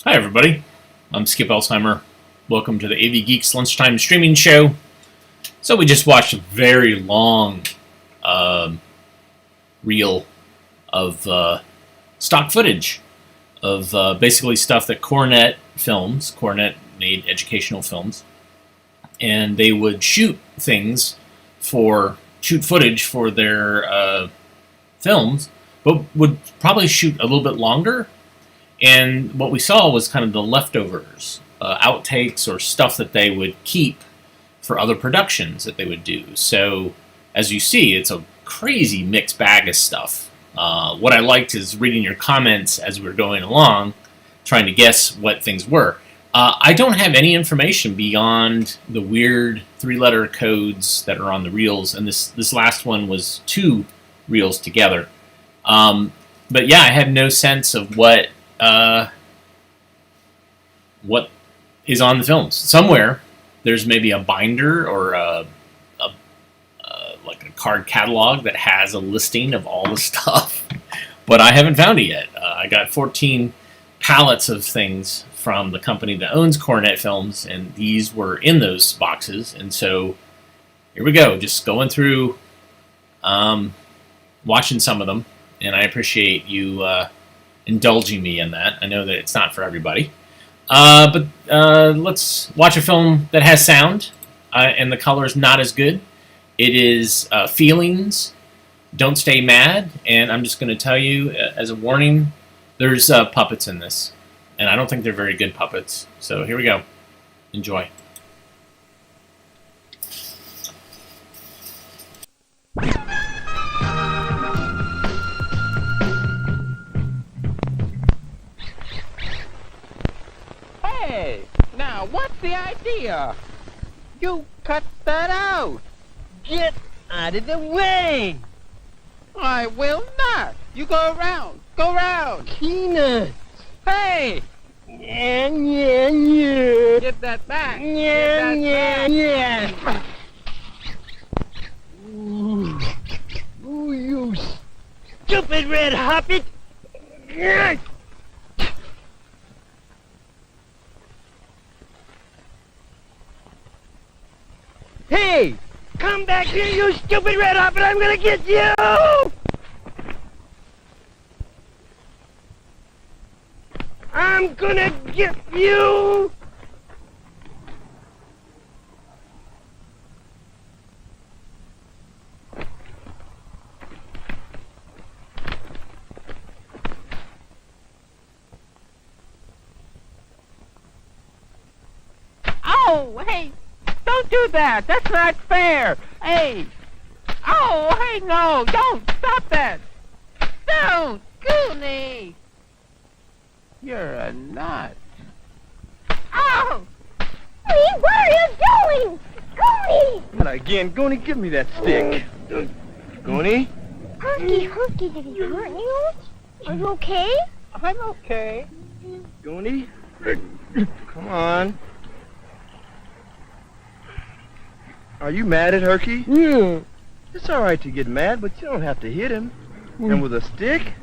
Hi, everybody. I'm Skip Elsheimer. Welcome to the AV Geeks Lunchtime Streaming Show. So we just watched a very long reel of stock footage of basically stuff that Cornet films. Cornet made educational films, and they would shoot footage for their films, but would probably shoot a little bit longer. And what we saw was kind of the leftovers, outtakes or stuff that they would keep for other productions that they would do. So, as you see, it's a crazy mixed bag of stuff. What I liked is reading your comments as we were going along, trying to guess what things were. I don't have any information beyond the weird three-letter codes that are on the reels, and this last one was 2 reels together. But yeah, I had no sense of what is on the films. Somewhere there's maybe a binder or like a card catalog that has a listing of all the stuff, but I haven't found it yet. I got 14 pallets of things from the company that owns Cornet Films, and these were in those boxes. And so here we go, just going through, watching some of them, and I appreciate you indulging me in that. I know that it's not for everybody. But let's watch a film that has sound, and the color is not as good. It is Feelings, Don't Stay Mad, and I'm just going to tell you, as a warning, there's puppets in this, and I don't think they're very good puppets. So here we go. Enjoy. Hey, now what's the idea? You cut that out. Get out of the way! I will not. You go around. Go around. Peanuts! Hey, Yeah, yeah, yeah! get that back. Yeah, Get yeah, that yeah! Ooh. Ooh, you stupid red hobbit! Yeah. Hey! Come back here, you stupid red hobbit! I'm gonna get you! I'm gonna get you! Oh, hey, don't do that. That's not fair. Hey. Oh, hey, no, don't. Stop that. Don't, Goonie. You're a nut. Oh! Goonie, where are you going? Goonie! Not again, Goonie, give me that stick. Goonie? Hunky, did he hurt you? Are you okay? I'm okay. Goonie? Come on. Are you mad at Herky? Yeah. It's all right to get mad, but you don't have to hit him. And with a stick?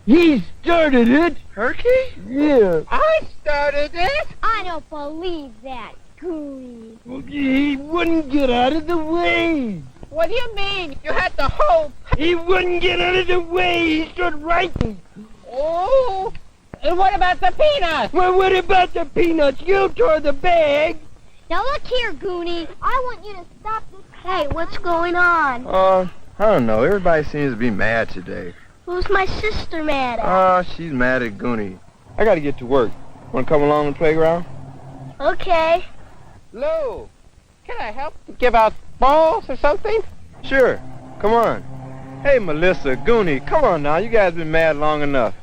He started it. Herky? Yeah. I started it. I don't believe that, Goonie. He wouldn't get out of the way. What do you mean? You had to hope. He wouldn't get out of the way. He stood right. Oh. And what about the peanuts? Well, what about the peanuts? You tore the bag. Now look here, Goonie. I want you to stop this. Hey, what's going on? I don't know. Everybody seems to be mad today. Who's my sister mad at? She's mad at Goonie. I gotta get to work. Wanna come along the playground? Okay. Lou, can I help give out balls or something? Sure. Come on. Hey, Melissa, Goonie, come on now. You guys been mad long enough.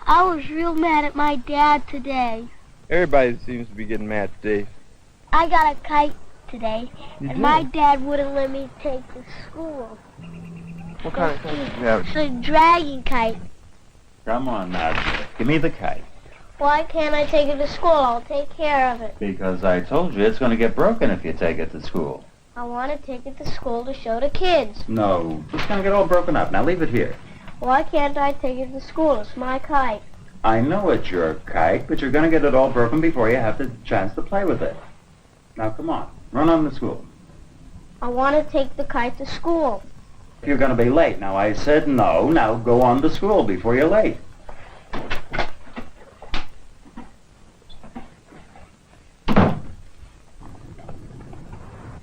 I was real mad at my dad today. Everybody seems to be getting mad today. I got a kite today, You and did? my dad wouldn't let me take to school. What kind of thing? Yeah. It's a dragon kite. Come on now, give me the kite. Why can't I take it to school? I'll take care of it. Because I told you it's going to get broken if you take it to school. I want to take it to school to show the kids. No, it's going to get all broken up. Now leave it here. Why can't I take it to school? It's my kite. I know it's your kite, but you're going to get it all broken before you have the chance to play with it. Now, come on. Run on to school. I want to take the kite to school. You're going to be late. Now, I said no. Now, go on to school before you're late.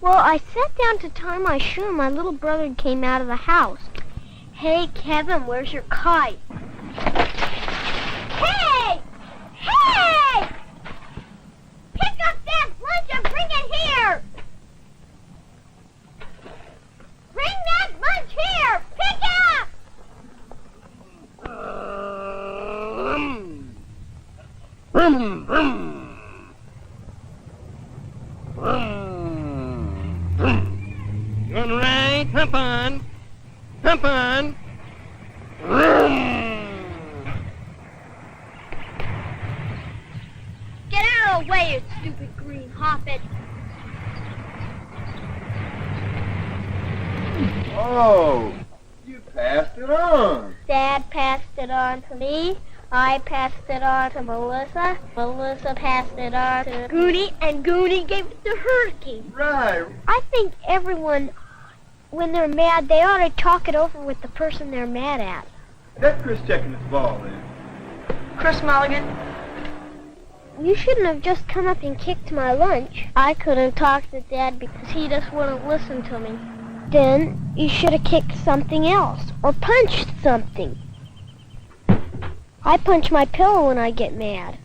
Well, I sat down to tie my shoe and my little brother came out of the house. Hey, Kevin, where's your kite? Hey! Hey! Pick up that lunch and bring it here! Bring that lunch here! Pick it up! All right, hop on. Hop on. Get out of the way, you stupid green hoppet. Oh, you passed it on. Dad passed it on to me. I passed it on to Melissa. Melissa passed it on to Goonie, and Goonie gave it to Hurricane. Right. I think everyone, when they're mad, they ought to talk it over with the person they're mad at. That's Chris checking his ball in. Chris Mulligan. You shouldn't have just come up and kicked my lunch. I couldn't talk to Dad because he just wouldn't listen to me. Then you should have kicked something else or punched something. I punch my pillow when I get mad.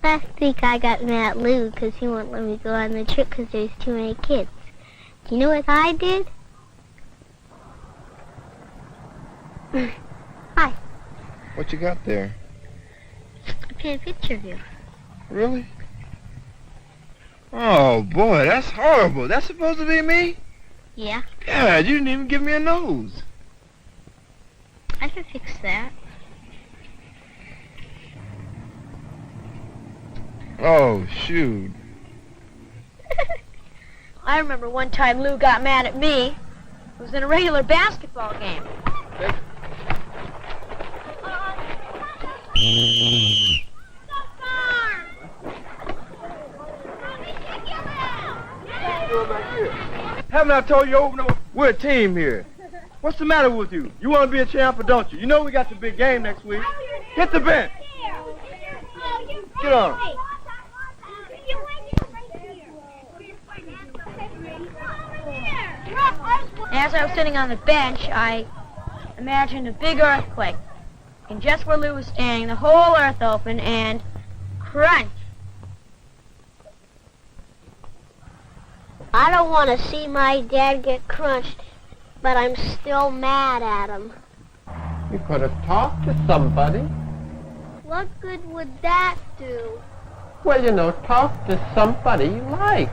Last week I got mad at Lou because he wouldn't let me go on the trip because there's too many kids. Do you know what I did? Hi. What you got there? I painted a picture of you. Really? Oh, boy, that's horrible. That's supposed to be me? Yeah, God, you didn't even give me a nose. I can fix that. Oh, shoot. I remember one time Lou got mad at me. It was in a regular basketball game. Haven't I told you over and over? We're a team here. What's the matter with you? You want to be a champ or don't you? You know we got the big game next week. Hit the bench. Get on. As I was sitting on the bench, I imagined a big earthquake. And just where Lou was standing, the whole earth opened and crunch. I don't want to see my dad get crunched, but I'm still mad at him. You could have talked to somebody. What good would that do? Well, you know, talk to somebody you like.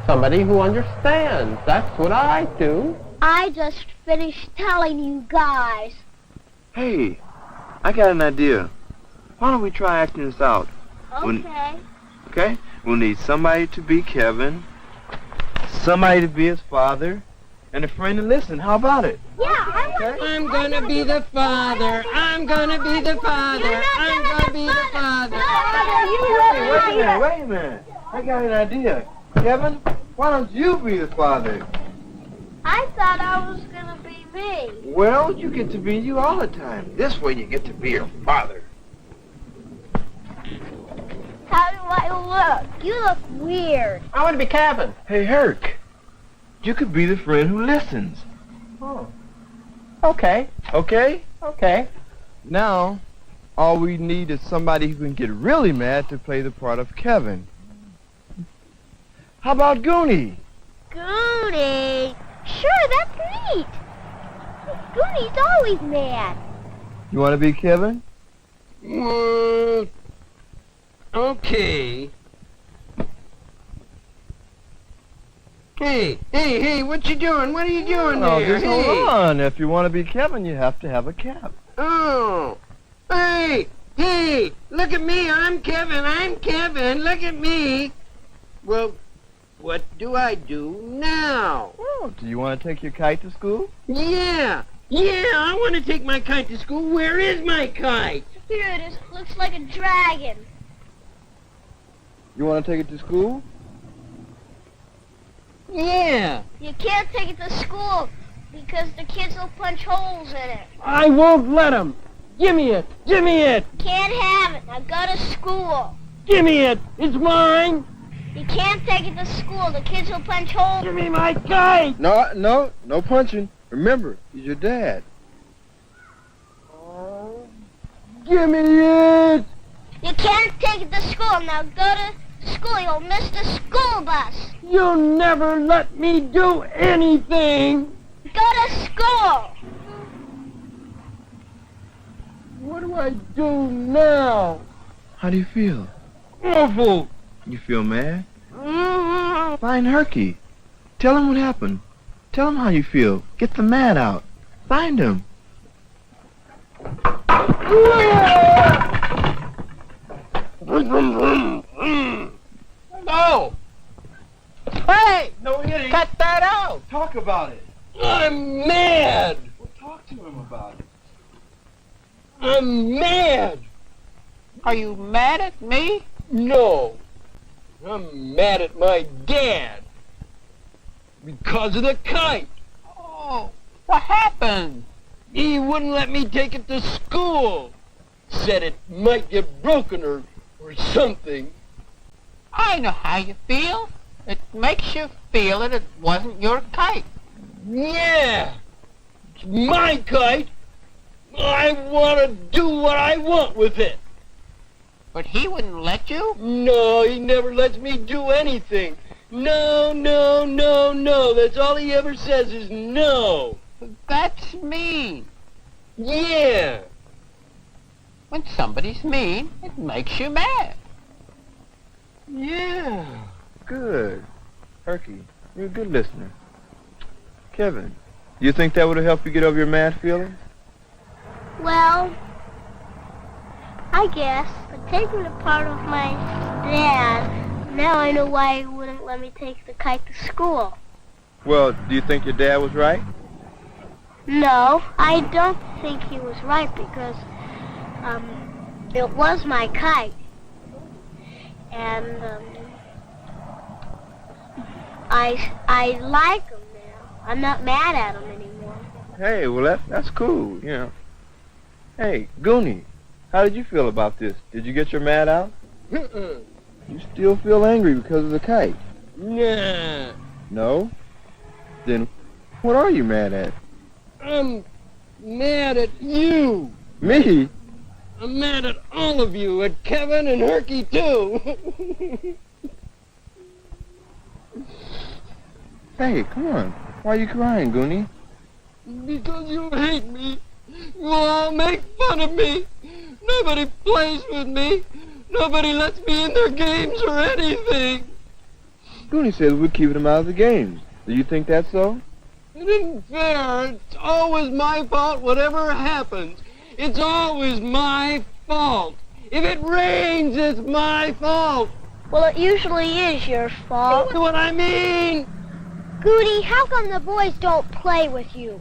Somebody who understands. That's what I do. I just finished telling you guys. Hey, I got an idea. Why don't we try acting this out? Okay. Okay? We'll need somebody to be Kevin, somebody to be his father, and a friend to listen. How about it? Yeah, I want Okay? I'm gonna be the father. I'm gonna be the father. I'm gonna be the father. Hey, wait a minute. I got an idea. Kevin, why don't you be the father? I thought I was gonna be me. Well, you get to be you all the time. This way you get to be your father. How do I look? You look weird. I want to be Kevin. Hey, Herc, you could be the friend who listens. Oh. Okay. Okay? Okay. Now, all we need is somebody who can get really mad to play the part of Kevin. How about Goonie? Goonie. Sure, that's neat. Goonie's always mad. You want to be Kevin? Okay. Hey, what you doing? What are you doing Oh, there? just Hey. hold on. If you want to be Kevin, you have to have a cap. Oh. Hey, look at me. I'm Kevin. Look at me. Well, What do I do now? Oh, do you want to take your kite to school? Yeah, I want to take my kite to school. Where is my kite? Here it is. Looks like a dragon. You want to take it to school? Yeah. You can't take it to school because the kids will punch holes in it. I won't let them. Give me it. Give me it. Can't have it. Now go to school. Give me it. It's mine. You can't take it to school. The kids will punch holes. Give me my kite. No punching. Remember, he's your dad. Give me it. You can't take it to school. Now go to school. You'll miss the school bus. You'll never let me do anything. Go to school. What do I do now? How do you feel? Awful. You feel mad? Find Herky. Tell him what happened. Tell him how you feel. Get the mad out. Find him. No. Hey, No, it ain't. cut that out. Talk about it. I'm mad. Well, talk to him about it. I'm mad. Are you mad at me? No. I'm mad at my dad. Because of the kite. Oh, what happened? He wouldn't let me take it to school. Said it might get broken or something. I know how you feel. It makes you feel that it wasn't your kite. Yeah. It's my kite. I want to do what I want with it. But he wouldn't let you? No, he never lets me do anything. No. That's all he ever says is no. That's mean. Yeah. When somebody's mean, it makes you mad. Yeah. Good. Herky, you're a good listener. Kevin, you think that would have helped you get over your mad feelings? Well, I guess. But taking the part of my dad, now I know why he wouldn't let me take the kite to school. Well, do you think your dad was right? No, I don't think he was right because it was my kite. And I like him now. I'm not mad at him anymore. Hey, well, that's cool, you know. Hey, Goonie, how did you feel about this? Did you get your mad out? You still feel angry because of the kite? Nah. No? Then what are you mad at? I'm mad at you. Me? I'm mad at all of you, at Kevin and Herky too. Hey, come on. Why are you crying, Goonie? Because you hate me. You all make fun of me. Nobody plays with me. Nobody lets me in their games or anything. Goonie said we're keeping him out of the games. Do you think that's so? It isn't fair. It's always my fault whatever happens. It's always my fault. If it rains, it's my fault. Well, it usually is your fault. That's what I mean. Goody, how come the boys don't play with you?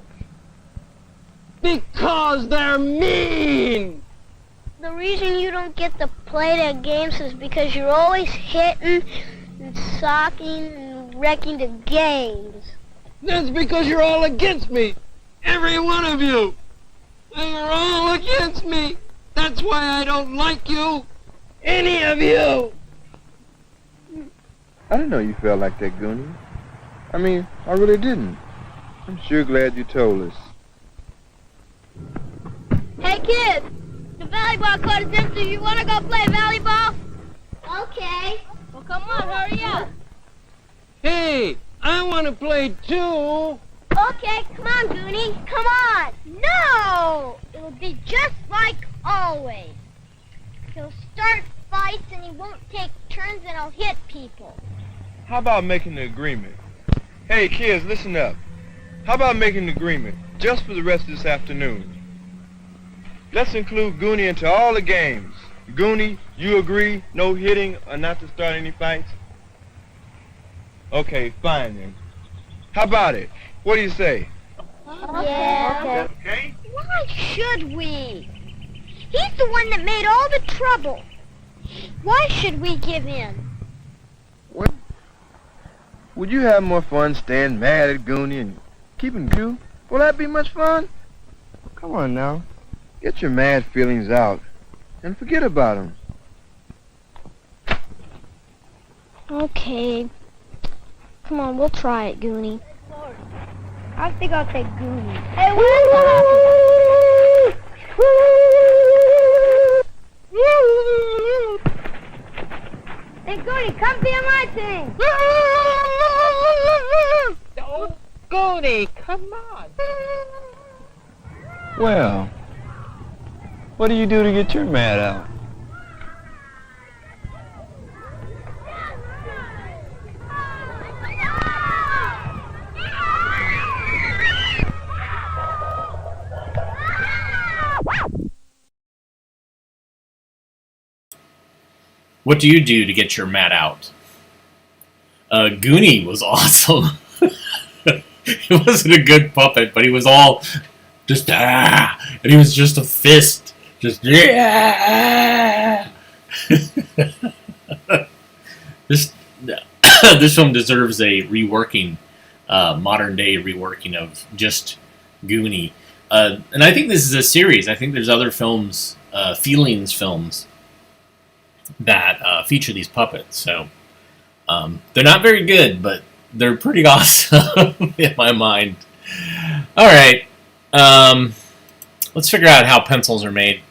Because they're mean. The reason you don't get to play their games is because you're always hitting and socking and wrecking the games. That's because you're all against me. Every one of you. You're all against me. That's why I don't like you. Any of you. I didn't know you felt like that, Goonie. I mean, I really didn't. I'm sure glad you told us. Hey, kids! The volleyball court is empty. You want to go play volleyball? Okay. Well, come on, hurry up. Hey, I want to play too. Okay, come on, Goonie. Come on. No! It will be just like always. He'll start fights and he won't take turns and he'll hit people. How about making an agreement? Hey, kids, listen up. How about making an agreement just for the rest of this afternoon? Let's include Goonie into all the games. Goonie, you agree, no hitting or not to start any fights? Okay, fine then. How about it? What do you say? Yeah. Okay. Why should we? He's the one that made all the trouble. Why should we give in? Would you have more fun staying mad at Goonie and keeping you? Will that be much fun? Come on now. Get your mad feelings out and forget about them. Okay. Come on, we'll try it, Goonie. I think I'll take Goonie. Hey, Hey, Goonie, come be on my team. Oh, Goonie, come on. Well, what do you do to get your mad out? What do you do to get your mat out? Goonie was awesome. He wasn't a good puppet, but he was all just and he was just a fist, just this this film deserves a reworking, modern day reworking of just Goonie, and I think this is a series. I think there's other films, Feelings films, that feature these puppets. So they're not very good, but they're pretty awesome in my mind. All right, let's figure out how pencils are made.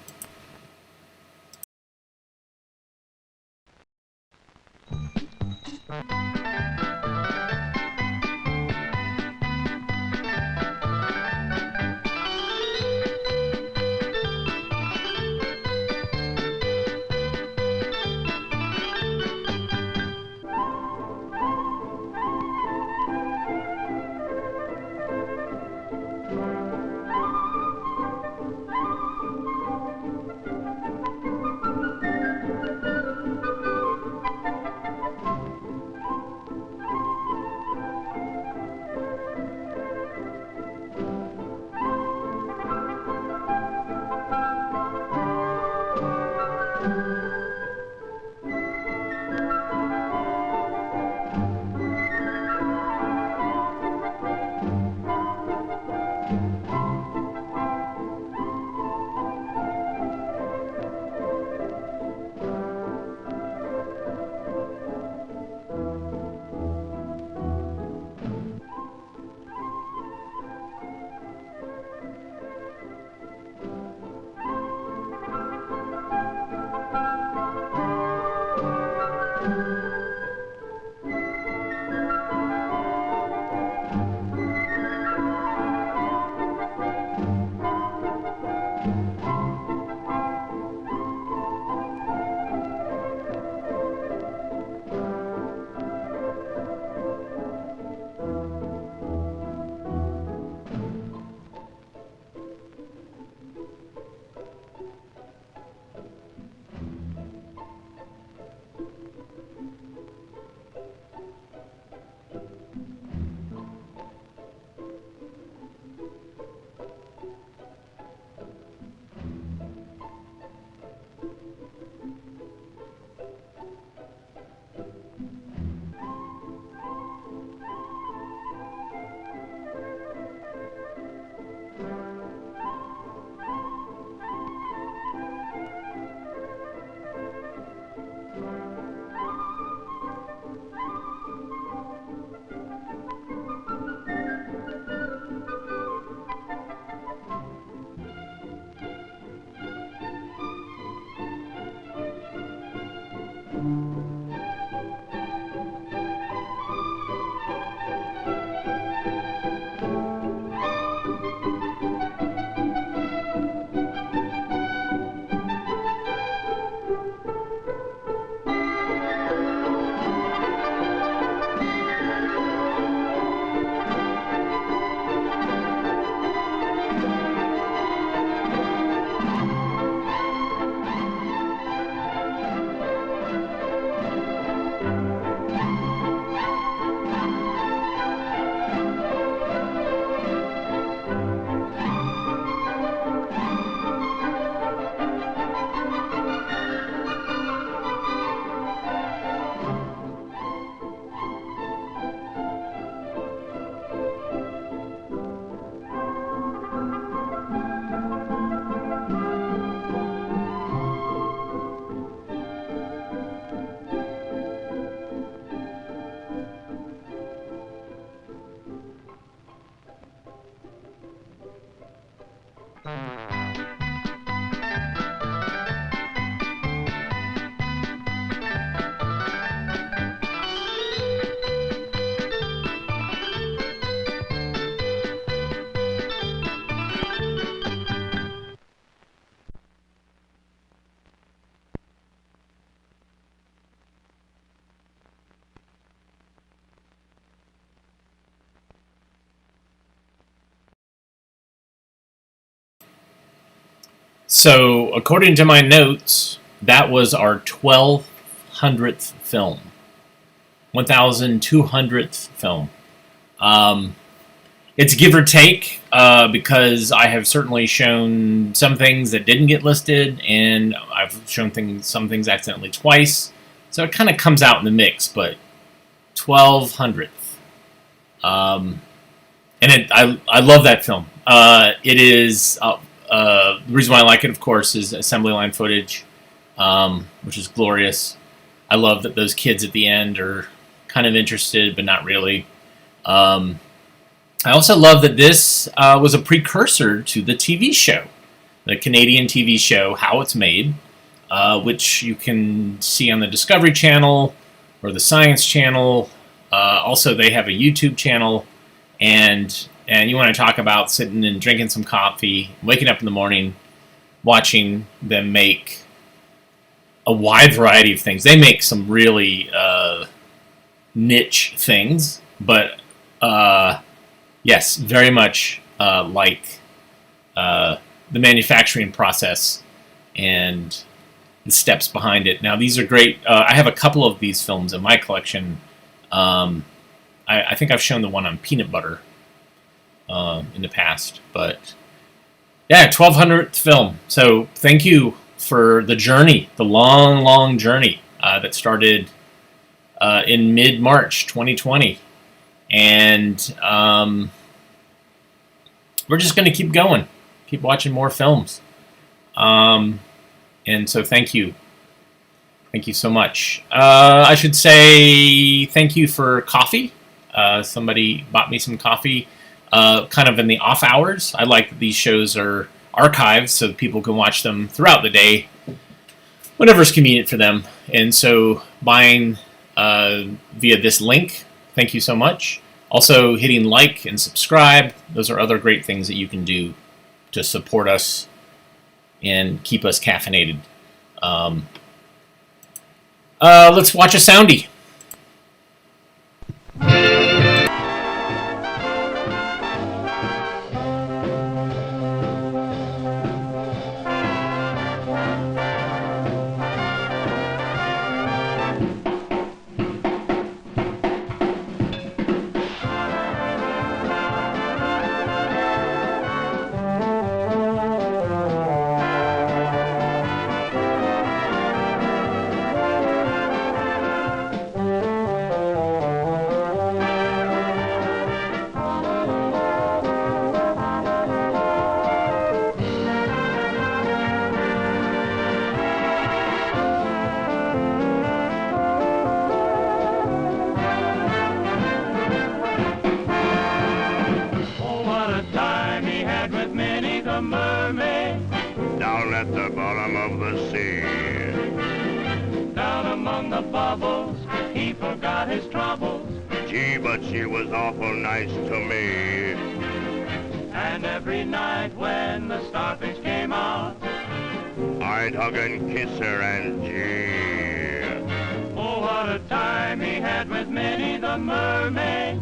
So, according to my notes, that was our 1200th film. 1200th film. It's give or take, because I have certainly shown some things that didn't get listed, and I've shown some things accidentally twice. So it kind of comes out in the mix, but 1200th. And I love that film. It is, the reason why I like it, of course, is assembly line footage, which is glorious. I love that those kids at the end are kind of interested, but not really. I also love that this was a precursor to the TV show, the Canadian TV show, How It's Made, which you can see on the Discovery Channel or the Science Channel. Also, they have a YouTube channel, and you want to talk about sitting and drinking some coffee, waking up in the morning, watching them make a wide variety of things. They make some really niche things, but yes, very much like the manufacturing process and the steps behind it. Now, these are great. I have a couple of these films in my collection. I think I've shown the one on peanut butter in the past, but yeah, 1200th film. So thank you for the journey, the long, long journey that started in mid-March 2020. And we're just going to keep going, keep watching more films. And so thank you. Thank you so much. I should say thank you for coffee. Somebody bought me some coffee kind of in the off hours. I like that these shows are archived so that people can watch them throughout the day, whenever's convenient for them. And so buying via this link, thank you so much. Also, hitting like and subscribe. Those are other great things that you can do to support us and keep us caffeinated. Let's watch a soundie. At the bottom of the sea. Down among the bubbles, he forgot his troubles. Gee, but she was awful nice to me. And every night when the starfish came out, I'd hug and kiss her and gee. Oh, what a time he had with Minnie the mermaid.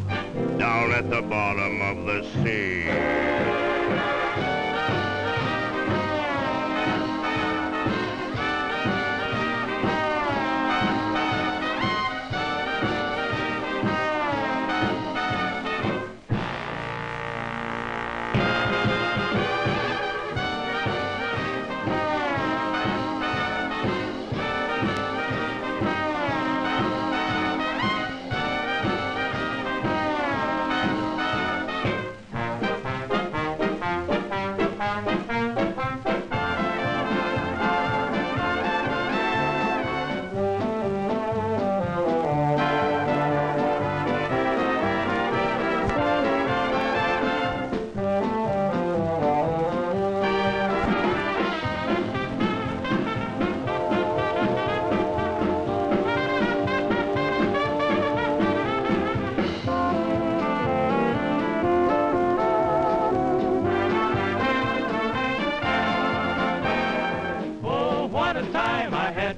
Down at the bottom of the sea.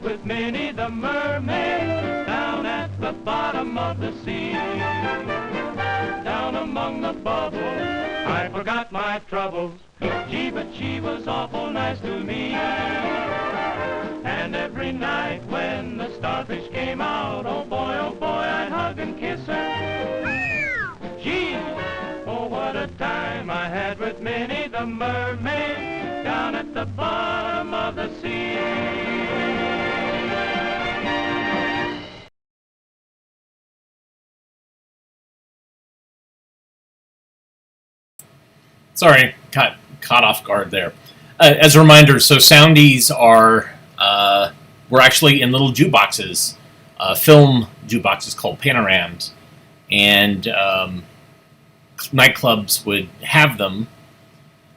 With Minnie the mermaid, down at the bottom of the sea. Down among the bubbles, I forgot my troubles. Gee, but she was awful nice to me. And every night when the starfish came out, oh boy, I'd hug and kiss her. Gee, oh what a time I had with Minnie the mermaid down at the bottom of the sea. Sorry, caught off guard there. As a reminder, so soundies were actually in little jukeboxes, film jukeboxes called panorams, and nightclubs would have them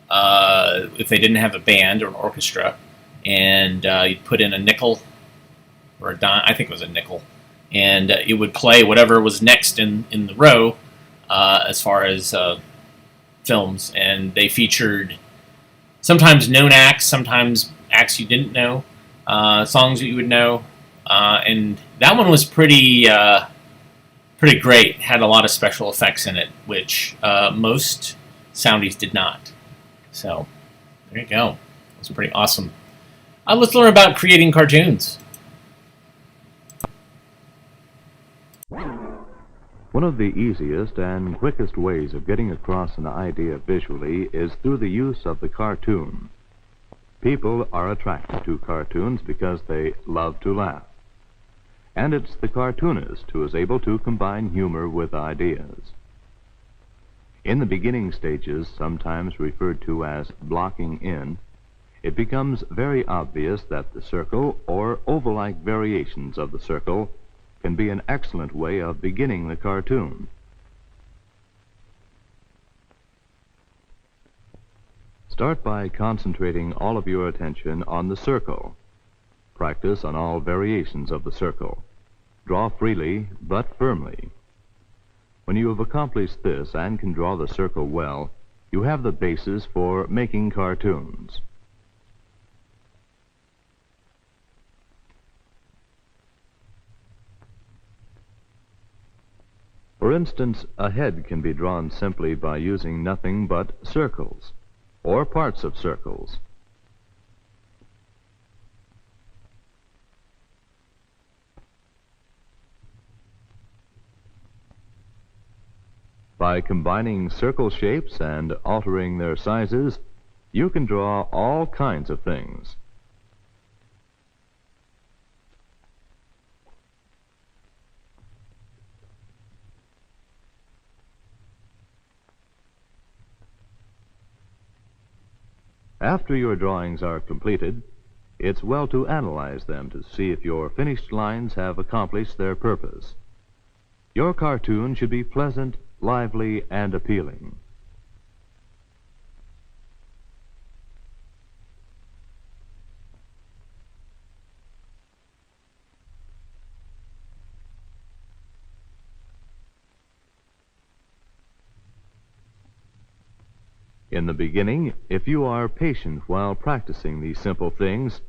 if they didn't have a band or an orchestra, and you'd put in a nickel or a dime, I think it was a nickel, and it would play whatever was next in the row as far as films, and they featured sometimes known acts, sometimes acts you didn't know, songs that you would know, and that one was pretty great. Had a lot of special effects in it, which most soundies did not. So there you go. It was pretty awesome. Let's learn about creating cartoons. One of the easiest and quickest ways of getting across an idea visually is through the use of the cartoon. People are attracted to cartoons because they love to laugh. And it's the cartoonist who is able to combine humor with ideas. In the beginning stages, sometimes referred to as blocking in, it becomes very obvious that the circle or oval-like variations of the circle can be an excellent way of beginning the cartoon. Start by concentrating all of your attention on the circle. Practice on all variations of the circle. Draw freely but firmly. When you have accomplished this and can draw the circle well, you have the basis for making cartoons. For instance, a head can be drawn simply by using nothing but circles, or parts of circles. By combining circle shapes and altering their sizes, you can draw all kinds of things. After your drawings are completed, it's well to analyze them to see if your finished lines have accomplished their purpose. Your cartoon should be pleasant, lively, and appealing. In the beginning, if you are patient while practicing these simple things,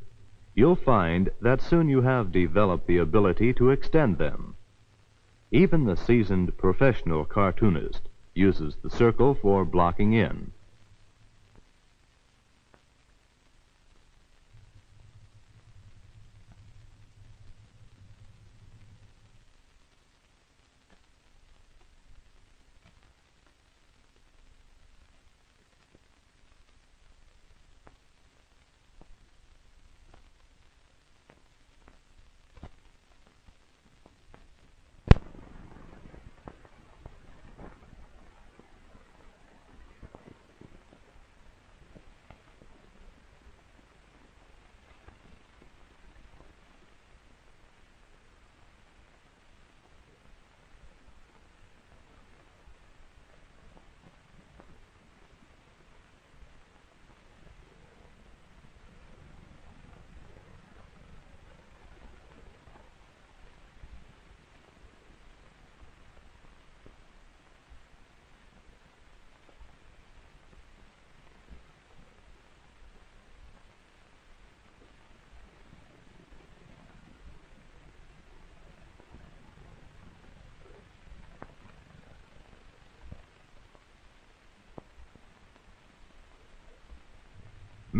you'll find that soon you have developed the ability to extend them. Even the seasoned professional cartoonist uses the circle for blocking in.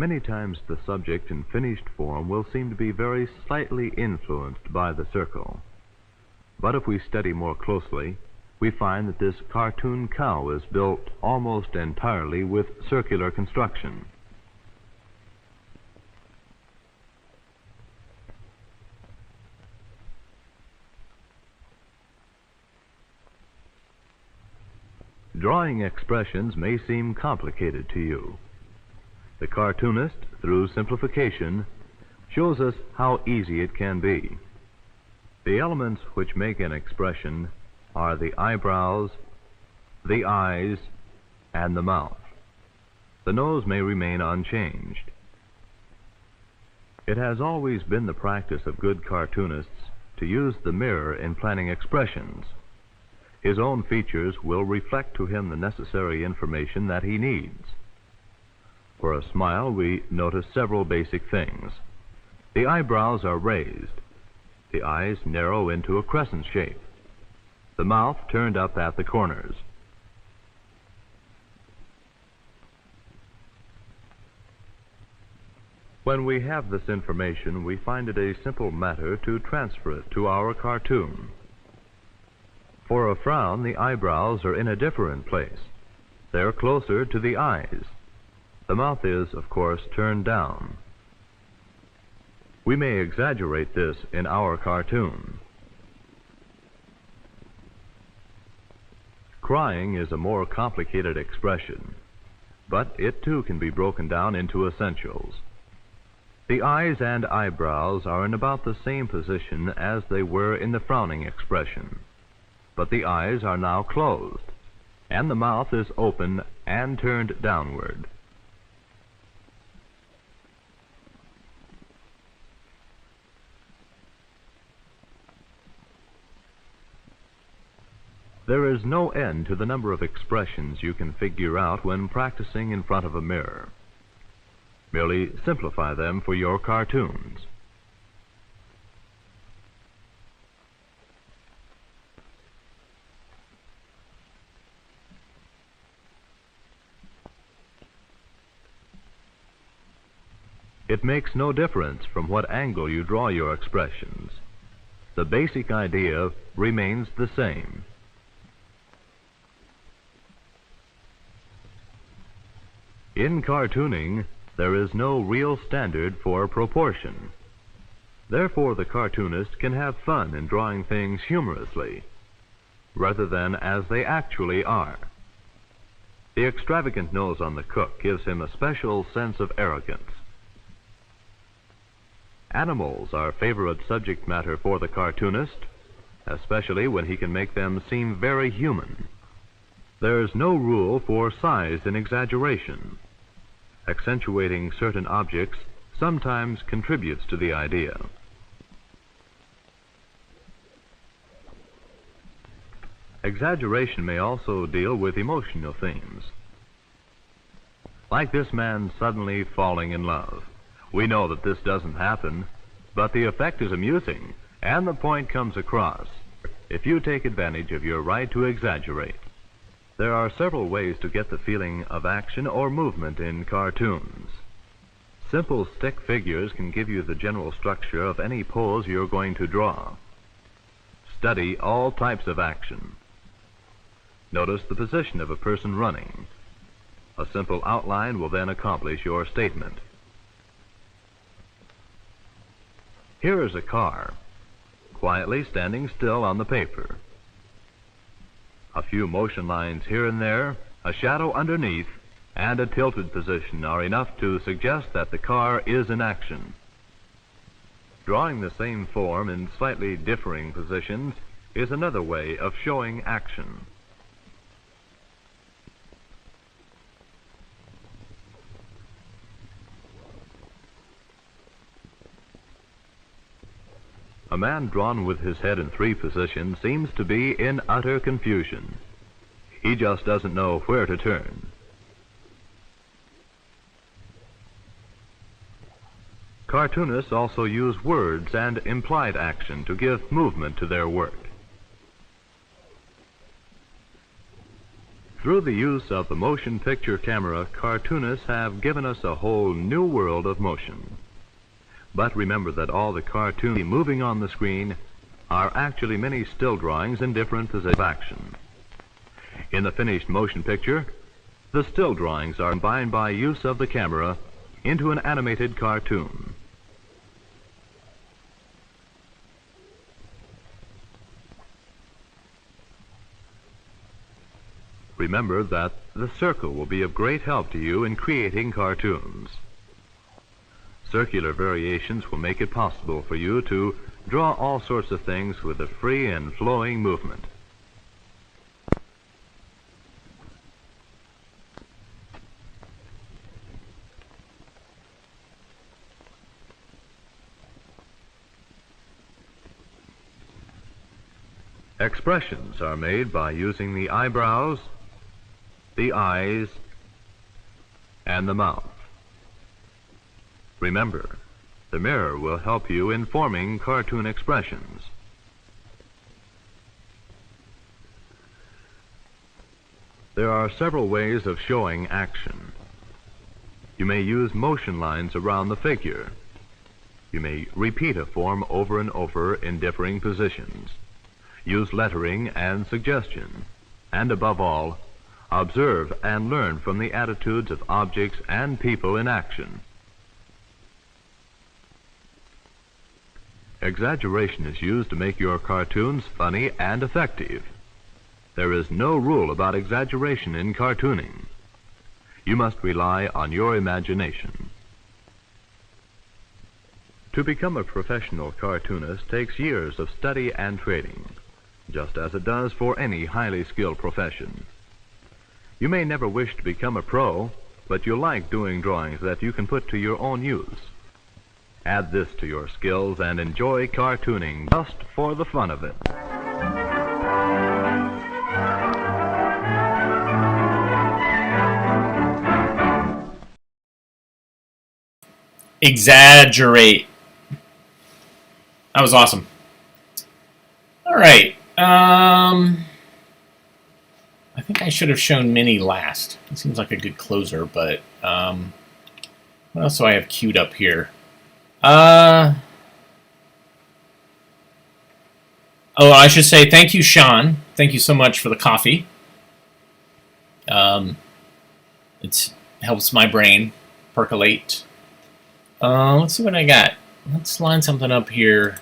many times the subject in finished form will seem to be very slightly influenced by the circle. But if we study more closely, we find that this cartoon cow is built almost entirely with circular construction. Drawing expressions may seem complicated to you. The cartoonist, through simplification, shows us how easy it can be. The elements which make an expression are the eyebrows, the eyes, and the mouth. The nose may remain unchanged. It has always been the practice of good cartoonists to use the mirror in planning expressions. His own features will reflect to him the necessary information that he needs. For a smile, we notice several basic things. The eyebrows are raised. The eyes narrow into a crescent shape. The mouth turned up at the corners. When we have this information, we find it a simple matter to transfer it to our cartoon. For a frown, the eyebrows are in a different place. They're closer to the eyes. The mouth is, of course, turned down. We may exaggerate this in our cartoon. Crying is a more complicated expression, but it too can be broken down into essentials. The eyes and eyebrows are in about the same position as they were in the frowning expression, but the eyes are now closed, and the mouth is open and turned downward. There is no end to the number of expressions you can figure out when practicing in front of a mirror. Merely simplify them for your cartoons. It makes no difference from what angle you draw your expressions. The basic idea remains the same. In cartooning, there is no real standard for proportion. Therefore, the cartoonist can have fun in drawing things humorously, rather than as they actually are. The extravagant nose on the cook gives him a special sense of arrogance. Animals are favorite subject matter for the cartoonist, especially when he can make them seem very human. There's no rule for size and exaggeration. Accentuating certain objects sometimes contributes to the idea. Exaggeration may also deal with emotional themes. Like this man suddenly falling in love. We know that this doesn't happen, but the effect is amusing, and the point comes across if you take advantage of your right to exaggerate. There are several ways to get the feeling of action or movement in cartoons. Simple stick figures can give you the general structure of any pose you're going to draw. Study all types of action. Notice the position of a person running. A simple outline will then accomplish your statement. Here is a car, quietly standing still on the paper. A few motion lines here and there, a shadow underneath, and a tilted position are enough to suggest that the car is in action. Drawing the same form in slightly differing positions is another way of showing action. A man drawn with his head in 3 positions seems to be in utter confusion. He just doesn't know where to turn. Cartoonists also use words and implied action to give movement to their work. Through the use of the motion picture camera, cartoonists have given us a whole new world of motion. But remember that all the cartoons moving on the screen are actually many still drawings in different positions of action. In the finished motion picture, the still drawings are combined by use of the camera into an animated cartoon. Remember that the circle will be of great help to you in creating cartoons. Circular variations will make it possible for you to draw all sorts of things with a free and flowing movement. Expressions are made by using the eyebrows, the eyes, and the mouth. Remember, the mirror will help you in forming cartoon expressions. There are several ways of showing action. You may use motion lines around the figure. You may repeat a form over and over in differing positions. Use lettering and suggestion. And above all, observe and learn from the attitudes of objects and people in action. Exaggeration is used to make your cartoons funny and effective. There is no rule about exaggeration in cartooning. You must rely on your imagination. To become a professional cartoonist takes years of study and training, just as it does for any highly skilled profession. You may never wish to become a pro, but you like doing drawings that you can put to your own use. Add this to your skills and enjoy cartooning just for the fun of it. Exaggerate. That was awesome. All right. I think I should have shown Minnie last. It seems like a good closer, but what else do I have queued up here? Oh, I should say thank you, Sean. Thank you so much for the coffee. It helps my brain percolate. Let's see what I got. Let's line something up here.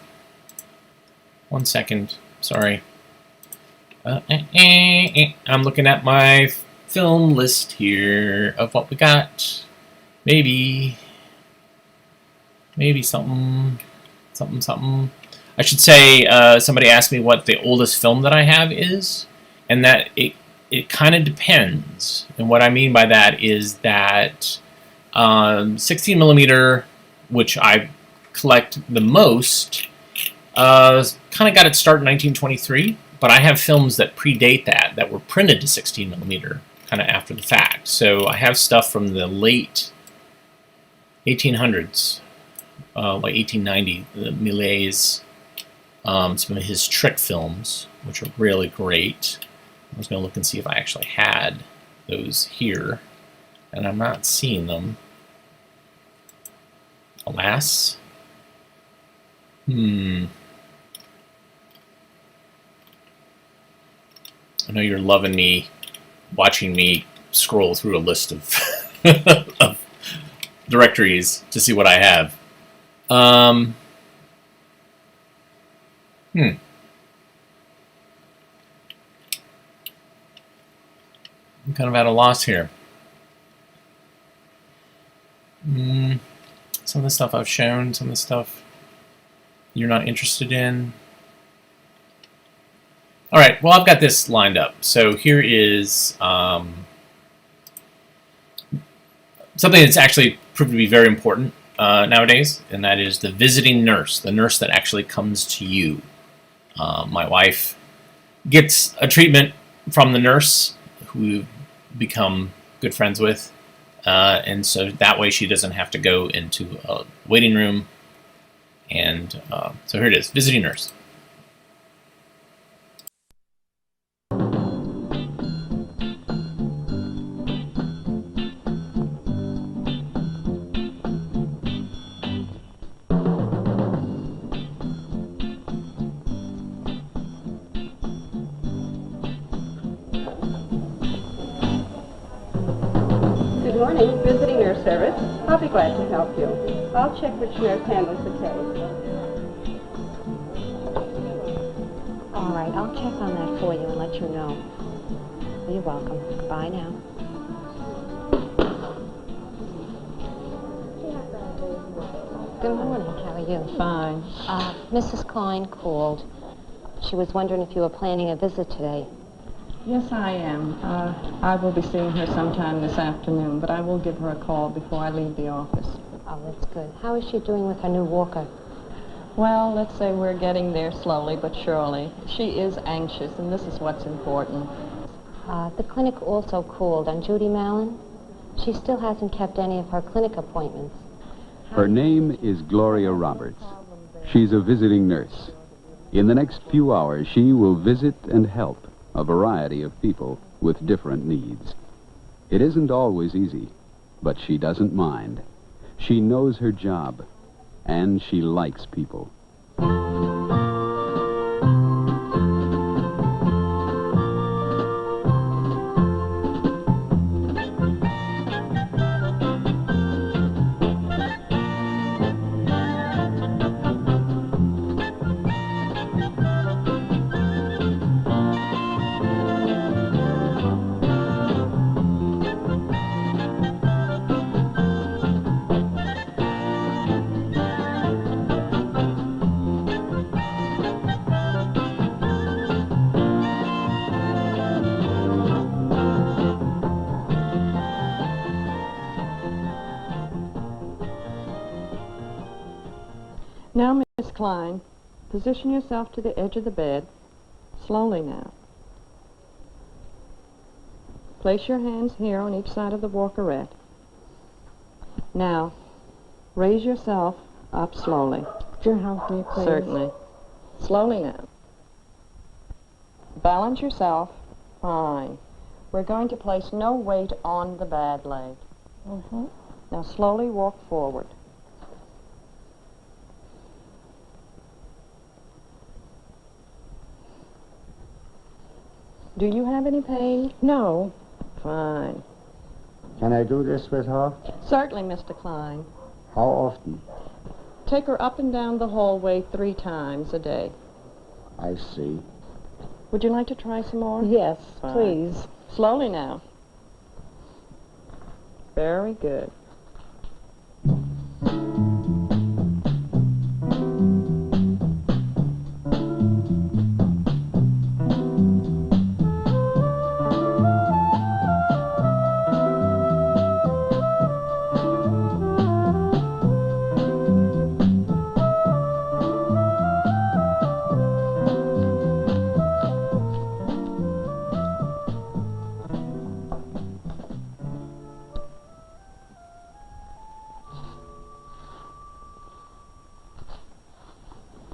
1 second. Sorry. I'm looking at my film list here of what we got. Maybe something. I should say somebody asked me what the oldest film that I have is, and that it kind of depends. And what I mean by that is that 16 millimeter, which I collect the most, kind of got its start in 1923. But I have films that predate that were printed to 16 millimeter, kind of after the fact. So I have stuff from the late 1800s, like 1890, the Millet's, some of his trick films, which are really great. I was going to look and see if I actually had those here, and I'm not seeing them. Alas. I know you're loving me, watching me scroll through a list of, of directories to see what I have. I'm kind of at a loss here. Some of the stuff I've shown, some of the stuff you're not interested in. All right, well, I've got this lined up. So here is something that's actually proved to be very important nowadays, and that is the visiting nurse, the nurse that actually comes to you. My wife gets a treatment from the nurse who we've become good friends with, and so that way she doesn't have to go into a waiting room. And so here it is, visiting nurse. morning, visiting nurse service. I'll be glad to help you. I'll check which nurse handles the case. All right, I'll check on that for you and let you know. You're welcome. Bye now. Good morning. How are you? Fine. Mrs. Klein called. She was wondering if you were planning a visit today. Yes, I am. I will be seeing her sometime this afternoon, but I will give her a call before I leave the office. Oh, that's good. How is she doing with her new walker? Well, let's say we're getting there slowly but surely. She is anxious, and this is what's important. The clinic also called on Judy Mallon. She still hasn't kept any of her clinic appointments. Her name is Gloria Roberts. She's a visiting nurse. In the next few hours, she will visit and help a variety of people with different needs. It isn't always easy, but she doesn't mind. She knows her job, and she likes people. Now, Miss Klein, position yourself to the edge of the bed. Slowly now. Place your hands here on each side of the walkerette. Now, raise yourself up slowly. Could you help me, please? Certainly. Slowly now. Balance yourself. Fine. We're going to place no weight on the bad leg. Now slowly walk forward. Do you have any pain? No. Fine. Can I do this with her? Certainly, Mr. Klein. How often? Take her up and down the hallway 3 times a day. I see. Would you like to try some more? Yes, Fine. please. Slowly now. Very good.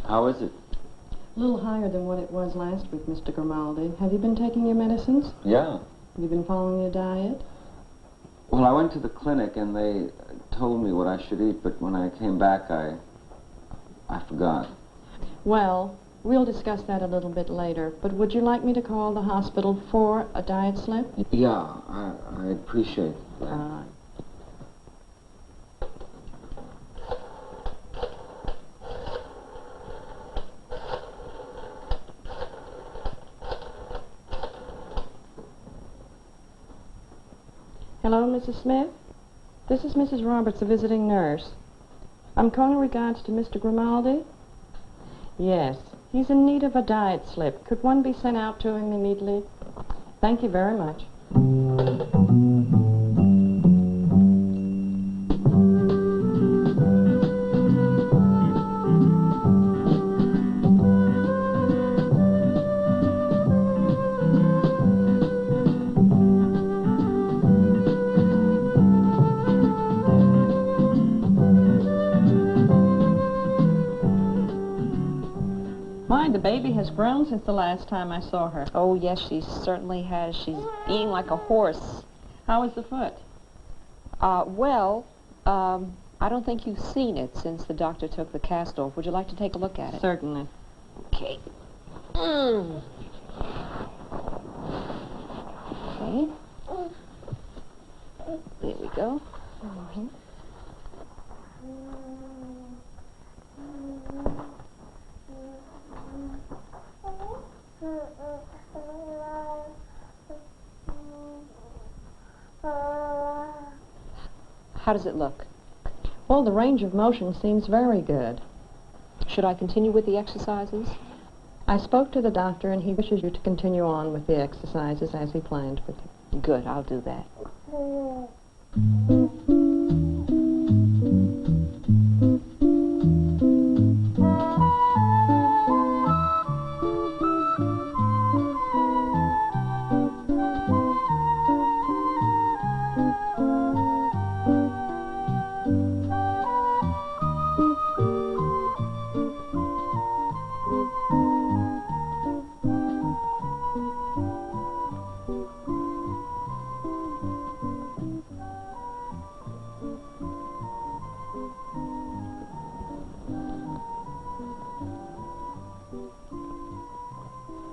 How is it? A little higher than what it was last week, Mr. Grimaldi. Have you been taking your medicines? Yeah. Have you been following your diet? Well, I went to the clinic and they told me what I should eat, but when I came back, I forgot. Well, we'll discuss that a little bit later, but would you like me to call the hospital for a diet slip? Yeah, I appreciate that. Hello, Mrs. Smith? This is Mrs. Roberts, the visiting nurse. I'm calling in regards to Mr. Grimaldi. Yes, he's in need of a diet slip. Could one be sent out to him immediately? Thank you very much. The baby has grown since the last time I saw her. Oh, yes, she certainly has. She's being like a horse. How is the foot? Well, I don't think you've seen it since the doctor took the cast off. Would you like to take a look at it? Certainly. Okay. Okay. There we go. How does it look? Well, the range of motion seems very good. Should I continue with the exercises? I spoke to the doctor, and he wishes you to continue on with the exercises as he planned with you. Good, I'll do that.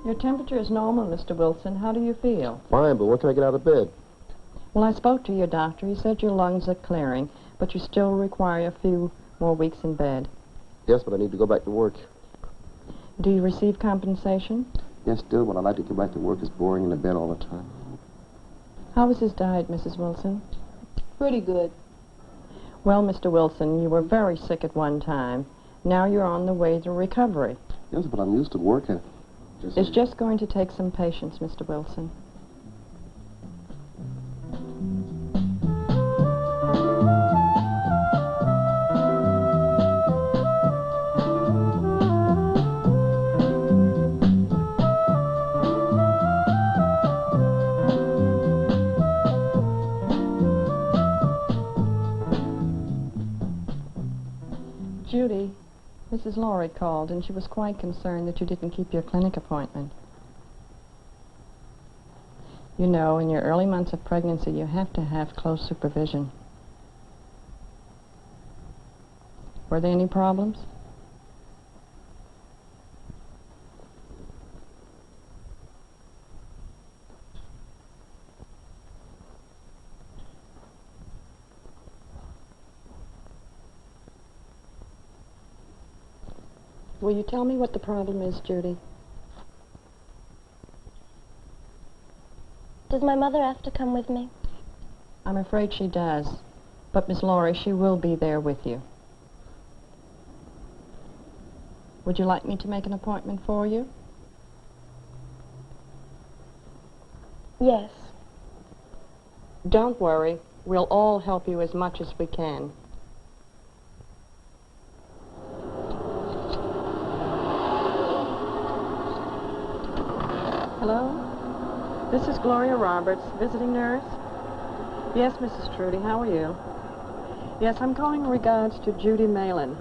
Your temperature is normal, Mr. Wilson. How do you feel? Fine, but when can I get out of bed? Well, I spoke to your doctor. He said your lungs are clearing, but you still require a few more weeks in bed. Yes, but I need to go back to work. Do you receive compensation? Yes, still, but I'd like to get back to work. It's boring in the bed all the time. How was his diet, Mrs. Wilson? Pretty good. Well, Mr. Wilson, you were very sick at one time. Now you're on the way to recovery. Yes, but I'm used to working. It's just going to take some patience, Mr. Wilson. Judy, Mrs. Laurie called, and she was quite concerned that you didn't keep your clinic appointment. You know, in your early months of pregnancy, you have to have close supervision. Were there any problems? Will you tell me what the problem is, Judy? Does my mother have to come with me? I'm afraid she does. But, Miss Laurie, she will be there with you. Would you like me to make an appointment for you? Yes. Don't worry. We'll all help you as much as we can. Hello? This is Gloria Roberts, visiting nurse. Yes, Mrs. Trudy, how are you? Yes, I'm calling in regards to Judy Malin.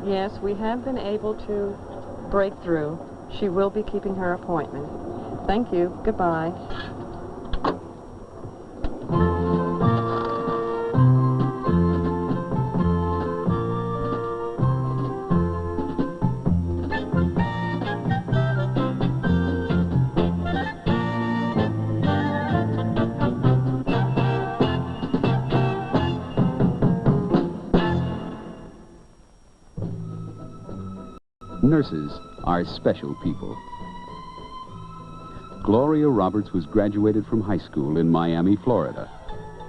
Yes, we have been able to break through. She will be keeping her appointment. Thank you. Goodbye. Nurses are special people. Gloria Roberts was graduated from high school in Miami, Florida.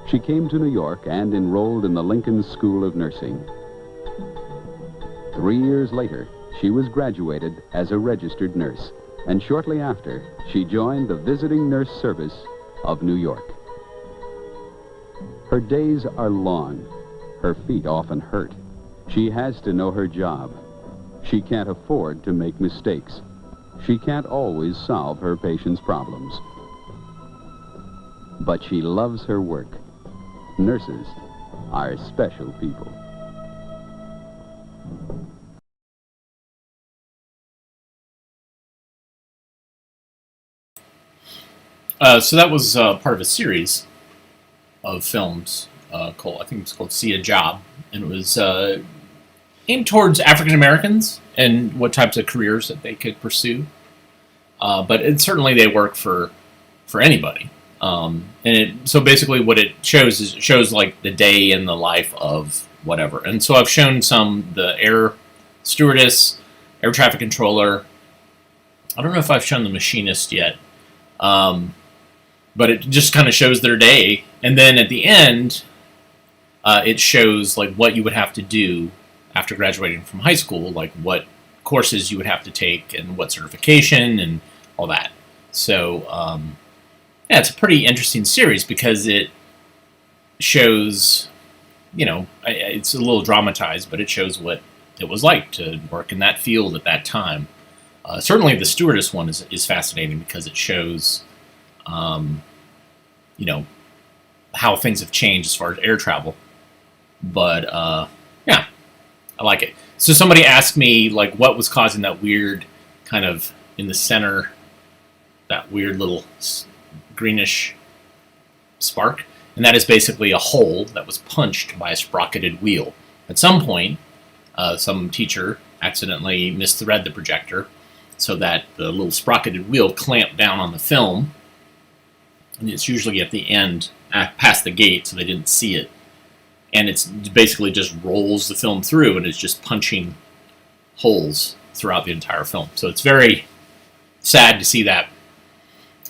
She came to New York and enrolled in the Lincoln School of Nursing. 3 years later, she was graduated as a registered nurse, and shortly after, she joined the Visiting Nurse Service of New York. Her days are long. Her feet often hurt. She has to know her job. She can't afford to make mistakes. She can't always solve her patients' problems. But she loves her work. Nurses are special people. So that was part of a series of films called, I think it's called See a Job, and it was aimed towards African Americans and what types of careers that they could pursue. But certainly they work for anybody. So basically what it shows is it shows like the day in the life of whatever. And so I've shown the air stewardess, air traffic controller. I don't know if I've shown the machinist yet. But it just kind of shows their day. And then at the end, it shows like what you would have to do after graduating from high school, like what courses you would have to take and what certification and all that. So, yeah, it's a pretty interesting series because it shows, it's a little dramatized, but it shows what it was like to work in that field at that time. Certainly the stewardess one is fascinating because it shows, how things have changed as far as air travel. But, yeah, I like it. So somebody asked me, like, what was causing that weird kind of in the center, that weird little greenish spark. And that is basically a hole that was punched by a sprocketed wheel. At some point, some teacher accidentally misthread the projector so that the little sprocketed wheel clamped down on the film. And it's usually at the end, past the gate, so they didn't see it. And it's basically just rolls the film through, and it's just punching holes throughout the entire film. So it's very sad to see that.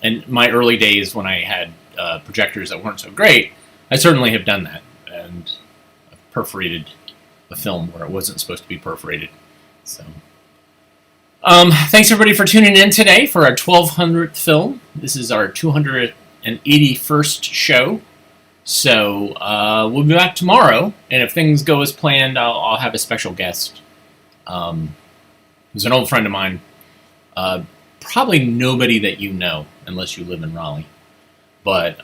And my early days when I had projectors that weren't so great, I certainly have done that. And I've perforated a film where it wasn't supposed to be perforated. So, thanks everybody for tuning in today for our 1200th film. This is our 281st show. So we'll be back tomorrow, and if things go as planned, I'll have a special guest. Who's an old friend of mine. Probably nobody that you know, unless you live in Raleigh. But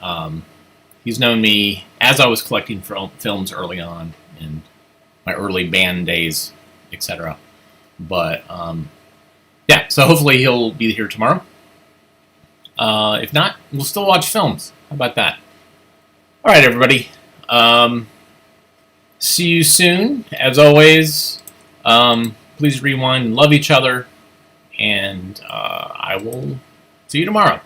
he's known me as I was collecting films early on, in my early band days, etc. But, yeah, so hopefully he'll be here tomorrow. If not, we'll still watch films. How about that? All right, everybody. See you soon. As always, please rewind and love each other. And I will see you tomorrow.